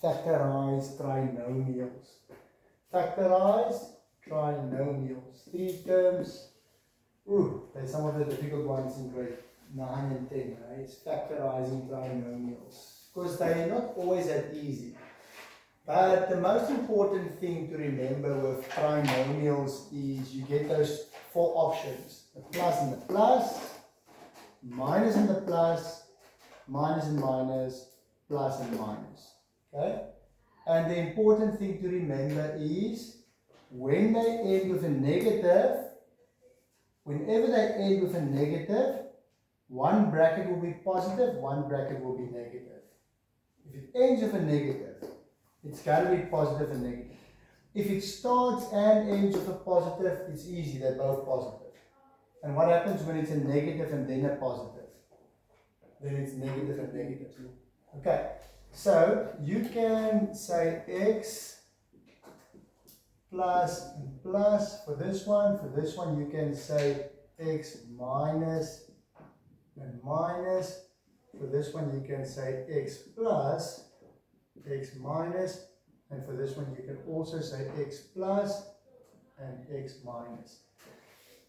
Factorise trinomials. Factorise trinomials. 3 terms. Ooh, there's some of the difficult ones in grade 9 and 10. Right? It's factorizing trinomials. Because they're not always that easy. But the most important thing to remember with trinomials is you get those 4 options. The plus and the plus, minus and the plus, minus and minus, plus and minus. Okay? And the important thing to remember is when they end with a negative, whenever they end with a negative, one bracket will be positive, one bracket will be negative. If it ends with a negative, it's got to be positive and negative. If it starts and ends with a positive, it's easy, they're both positive. And what happens when it's a negative and then a positive? Then it's negative and negative. Okay, so you can say x plus and plus for this one. For this one, you can say x minus and minus. For this one, you can say x plus, x minus. And for this one, you can also say x plus and x minus.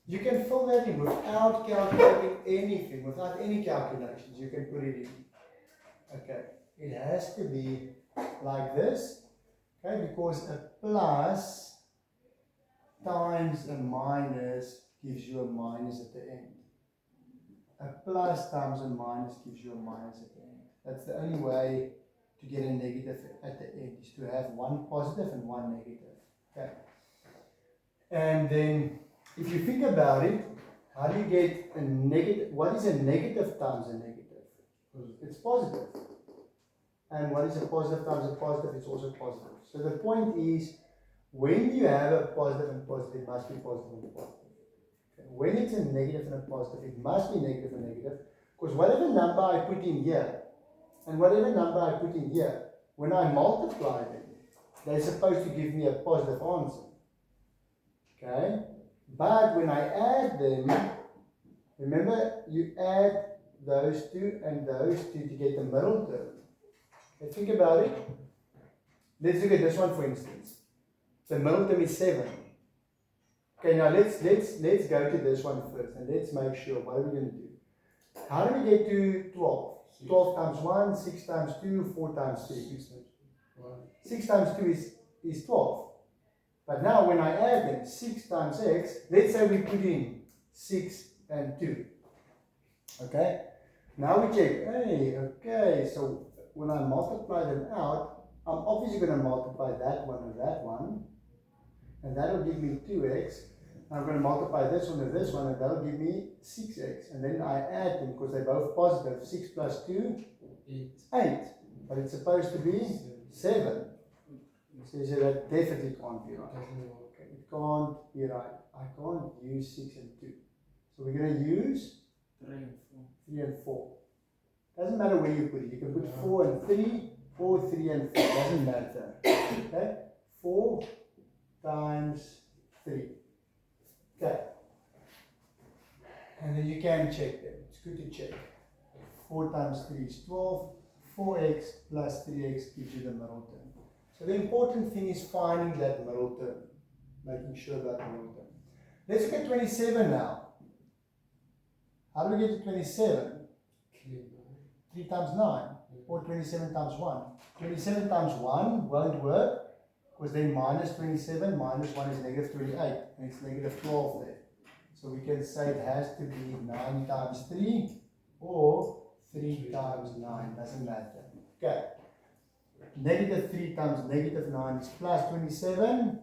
You can fill that in without calculating anything, without any calculations. You can put it in. Okay, it has to be like this. Okay, because a plus times a minus gives you a minus at the end. A plus times a minus gives you a minus at the end. That's the only way to get a negative at the end, is to have one positive and one negative. Okay. And then, if you think about it, how do you get a negative? What is a negative times a negative? It's positive. And what is a positive times a positive? It's also positive. So the point is, when you have a positive and positive, it must be positive and positive. Okay. When it's a negative and a positive, it must be negative and negative. Because whatever number I put in here, and whatever number I put in here, when I multiply them, they're supposed to give me a positive answer. Okay? But when I add them, remember you add those two and those two to get the middle term. Okay, think about it. Let's look at this one for instance. The middle term is 7. Okay, now let's go to this one first and let's make sure. What are we going to do? How do we get to 12? 12 times 1, 6 times 2, 4 times 3. 6 times 2 is 12. But now when I add them, 6 times x, let's say we put in 6 and 2. Okay? Now we check. Hey, okay, so when I multiply them out, I'm obviously going to multiply that one with that one. And that will give me 2x. I'm going to multiply this one with this one, and that will give me 6x. And then I add them because they're both positive. 6 plus 2 is 8. But it's supposed to be 7. So you say that definitely can't be right. Okay, it can't be right. I can't use 6 and 2. So we're going to use 3 and 4. Doesn't matter where you put it. You can put 4 and 3 or 3 and 4. Doesn't matter. Okay? 4 times 3. Okay. And then you can check them. It's good to check. 4 times 3 is 12. 4x plus 3x gives you the middle term. So the important thing is finding that middle term. Making sure that middle term. Let's look at 27 now. How do we get to 27? 3 times 9. Or 27 times 1. 27 times 1 won't work. Because then minus 27 minus 1 is negative 28. And it's negative 12 there. So we can say it has to be 9 times 3 or 3 times 9. Doesn't matter. Okay. Negative 3 times negative 9 is plus 27.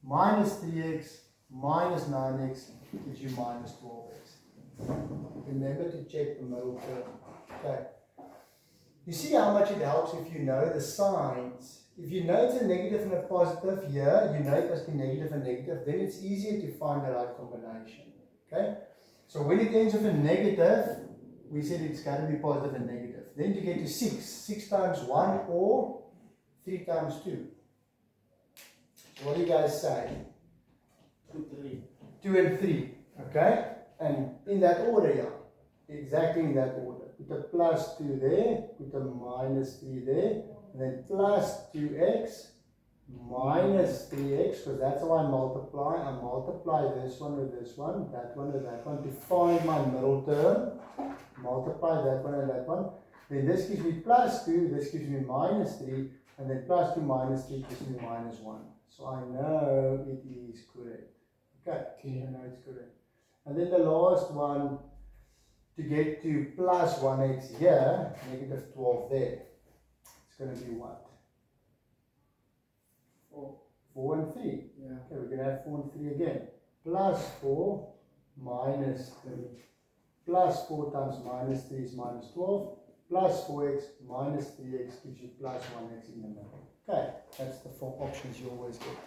Minus 3x minus 9x gives you minus 12x. Remember to check the middle term. Okay. You see how much it helps if you know the signs. If you know it's a negative and a positive here, you know it must be negative and negative, then it's easier to find the right combination. Okay? So when it ends with a negative, we said it's got to be positive and negative. Then to get to 6, 6 times 1 or 3 times 2. So what do you guys say? 2 and 3. Okay? And in that order, yeah. Exactly in that order. Put a plus 2 there, put a minus 3 there, and then plus 2x minus 3x, because that's how I multiply. I multiply this one with this one, that one with that one, to find my middle term. Multiply that one and that one. Then this gives me plus 2, this gives me minus 3, and then plus 2 minus 3 gives me minus 1. So I know it is correct. Okay, I know it's correct. And then the last one, to get to plus 1x here, negative 12 there. It's going to be what? 4 and 3. Yeah. Okay, we're going to have 4 and 3 again. Plus 4 minus 3. Plus 4 times minus 3 is minus 12. Plus 4x minus 3x gives you plus 1x in the middle. Okay, that's the 4 options you always get.